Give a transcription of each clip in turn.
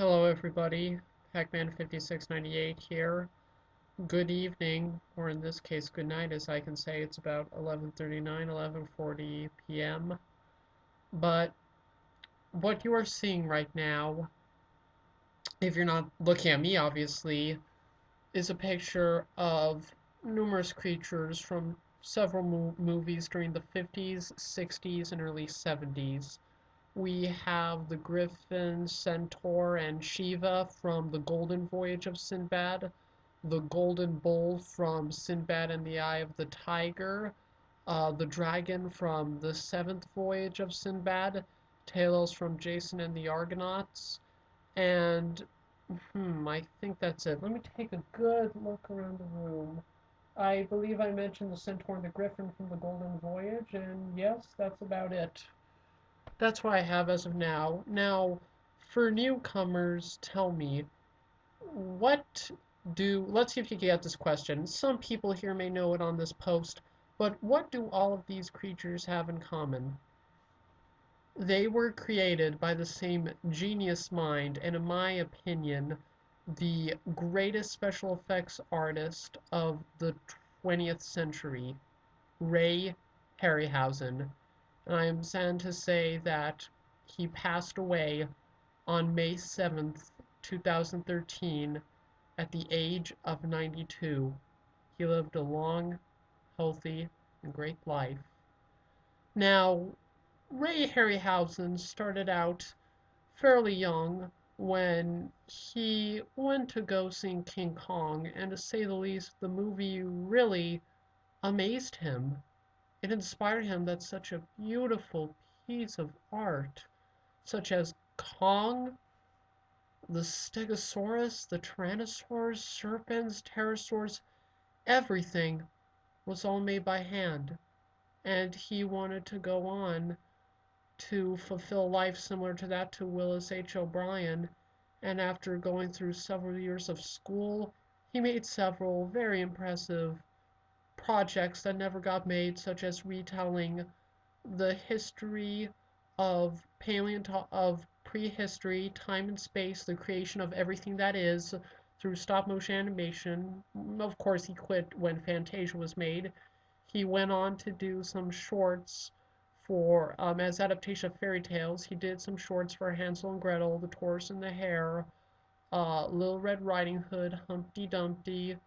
Hello everybody, Pac-Man5698 here. Good evening, or in this case good night as I can say. It's about 11:39, 11:40 p.m. But what you are seeing right now, if you're not looking at me obviously, is a picture of numerous creatures from several movies during the 50s, 60s, and early 70s. We have the Griffin, Centaur, and Shiva from the Golden Voyage of Sinbad, the Golden Bull from Sinbad and the Eye of the Tiger, the Dragon from the Seventh Voyage of Sinbad, Talos from Jason and the Argonauts, and I think that's it. Let me take a good look around the room. I believe I mentioned the Centaur and the Griffin from the Golden Voyage, and yes, that's about it. That's what I have as of now. Now, for newcomers, tell me, what let's see if you can get this question. Some people here may know it on this post, but what do all of these creatures have in common? They were created by the same genius mind, and in my opinion, the greatest special effects artist of the 20th century, Ray Harryhausen. And I am sad to say that he passed away on May 7th, 2013, at the age of 92. He lived a long, healthy, and great life. Now, Ray Harryhausen started out fairly young when he went to go see King Kong, and to say the least, the movie really amazed him. It inspired him that such a beautiful piece of art, such as Kong, the Stegosaurus, the Tyrannosaurs, serpents, pterosaurs, everything was all made by hand. And he wanted to go on to fulfill life similar to that to Willis H. O'Brien. And after going through several years of school, he made several very impressive projects that never got made, such as retelling the history of prehistory, time and space, the creation of everything that is through stop motion animation. Of course, he quit when Fantasia was made. He went on to do some shorts for as adaptation of fairy tales. He did some shorts for Hansel and Gretel, The Tortoise and the Hare, Little Red Riding Hood, Humpty Dumpty,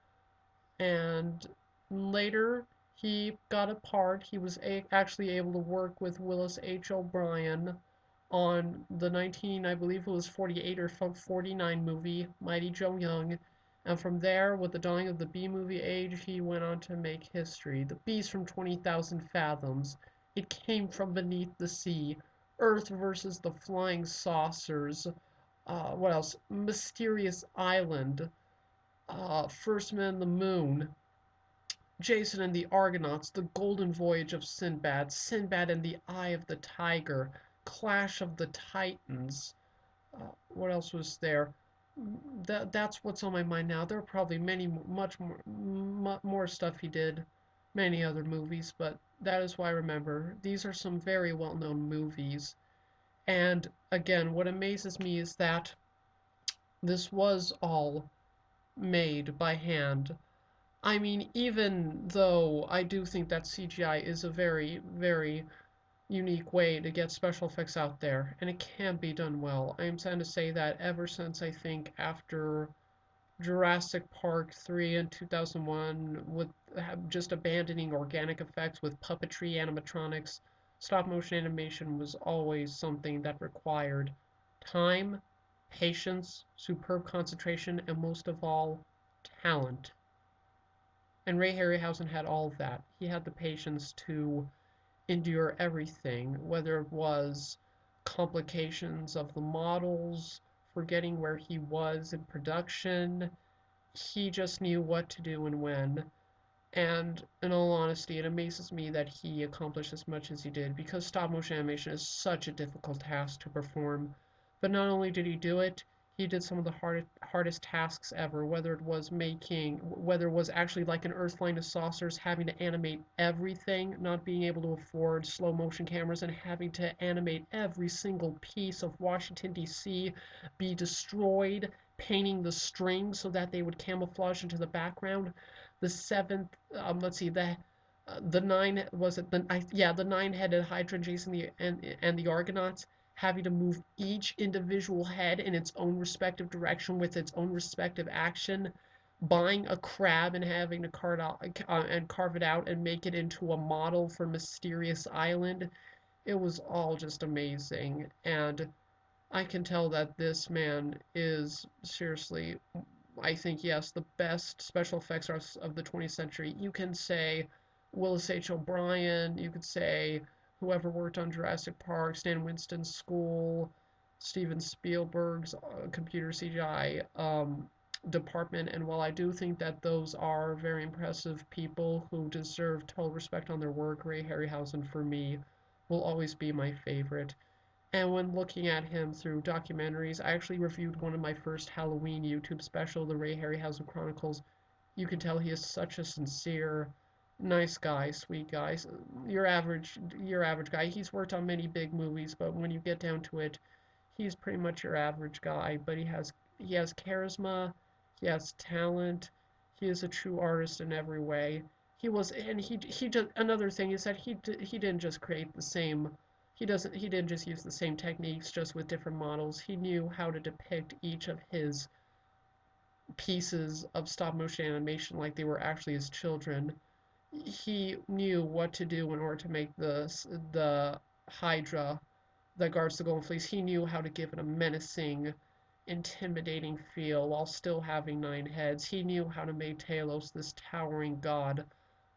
and later he got a part. He was actually able to work with Willis H. O'Brien on the I believe it was 48 or 49 movie, Mighty Joe Young. And from there, with the dawning of the B-movie age, he went on to make history. The Beast from 20,000 Fathoms, It Came from Beneath the Sea, Earth versus the Flying Saucers, what else? Mysterious Island, First Man on the Moon, Jason and the Argonauts, The Golden Voyage of Sinbad, Sinbad and the Eye of the Tiger, Clash of the Titans. What else was there? That's what's on my mind now. There are probably much more stuff he did, many other movies, but that is what I remember. These are some very well-known movies. And again, what amazes me is that this was all made by hand. I mean, even though I do think that CGI is a very, very unique way to get special effects out there, and it can be done well. I am sad to say that ever since I think after Jurassic Park 3 in 2001, with just abandoning organic effects with puppetry animatronics, stop motion animation was always something that required time, patience, superb concentration, and most of all, talent. And Ray Harryhausen had all of that. He had the patience to endure everything, whether it was complications of the models, forgetting where he was in production. He just knew what to do and when. And in all honesty, it amazes me that he accomplished as much as he did, because stop motion animation is such a difficult task to perform. But not only did he do it, He did some of the hardest tasks ever, whether it was actually like an Earthline of Saucers, having to animate everything, not being able to afford slow motion cameras, and having to animate every single piece of Washington, D.C. be destroyed, painting the strings so that they would camouflage into the background. The seventh, let's see, the nine was it the I, yeah the nine-headed Hydra Jason and the Argonauts having to move each individual head in its own respective direction with its own respective action, buying a crab and having to carve it out and make it into a model for Mysterious Island. It was all just amazing, and I can tell that this man is seriously, I think, yes, the best special effects artist of the 20th century. You can say Willis H. O'Brien, you could say whoever worked on Jurassic Park, Stan Winston's School, Steven Spielberg's computer CGI department. And while I do think that those are very impressive people who deserve total respect on their work, Ray Harryhausen, for me, will always be my favorite. And when looking at him through documentaries, I actually reviewed one of my first Halloween YouTube special, the Ray Harryhausen Chronicles. You can tell he is such a sincere, nice guy, sweet guy. Your average guy. He's worked on many big movies, but when you get down to it, he's pretty much your average guy. But he has charisma, he has talent, he is a true artist in every way. He just another thing is that he didn't just create the same he didn't just use the same techniques just with different models. He knew how to depict each of his pieces of stop motion animation like they were actually his children. He knew what to do in order to make the Hydra that guards the Golden Fleece. He knew how to give it a menacing, intimidating feel while still having nine heads. He knew how to make Talos this towering god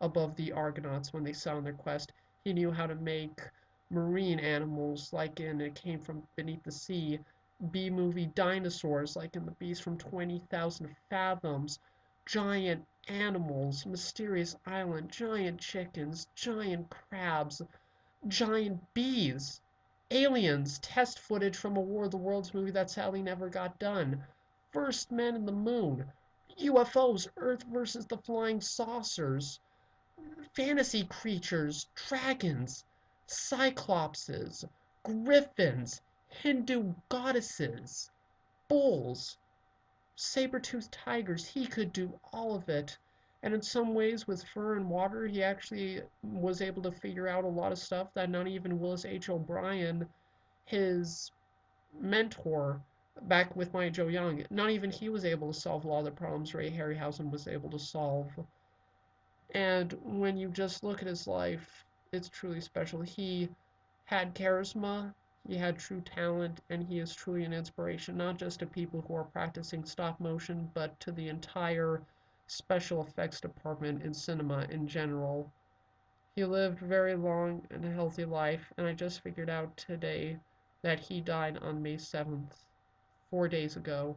above the Argonauts when they set on their quest. He knew how to make marine animals like in It Came From Beneath the Sea, B-movie dinosaurs like in The Beast from 20,000 Fathoms, giant animals, Mysterious Island, giant chickens, giant crabs, giant bees, aliens, test footage from a War of the Worlds movie that sadly never got done, first men in the moon, UFOs, Earth versus the flying saucers, fantasy creatures, dragons, cyclopses, griffins, Hindu goddesses, bulls, saber-toothed tigers. He could do all of it. And in some ways, with fur and water, he actually was able to figure out a lot of stuff that not even Willis H. O'Brien, his mentor back with Maya Joe Young, not even he was able to solve a lot of the problems Ray Harryhausen was able to solve. And when you just look at his life, it's truly special. He had charisma, he had true talent, and he is truly an inspiration, not just to people who are practicing stop motion, but to the entire special effects department in cinema in general. He lived a very long and healthy life, and I just figured out today that he died on May 7th, 4 days ago.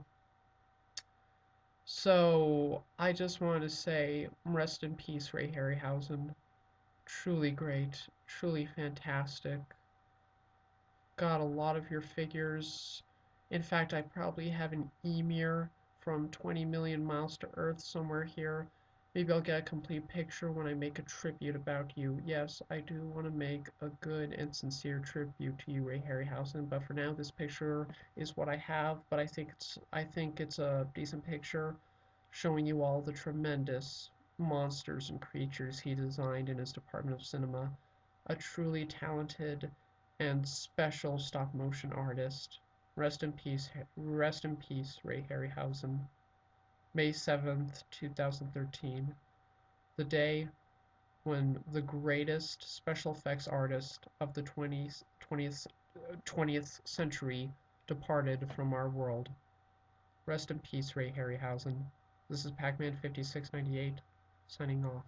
So I just want to say, rest in peace, Ray Harryhausen. Truly great, truly fantastic. Got a lot of your figures. In fact, I probably have an Emir from 20 million miles to Earth somewhere here. Maybe I'll get a complete picture when I make a tribute about you. Yes, I do want to make a good and sincere tribute to you, Ray Harryhausen, but for now this picture is what I have, but I think it's a decent picture showing you all the tremendous monsters and creatures he designed in his department of cinema. A truly talented and special stop motion artist. Rest in peace, Ray Harryhausen. May 7th, 2013, the day when the greatest special effects artist of the 20th century departed from our world. Rest in peace, Ray Harryhausen. This is Pac-Man 5698, signing off.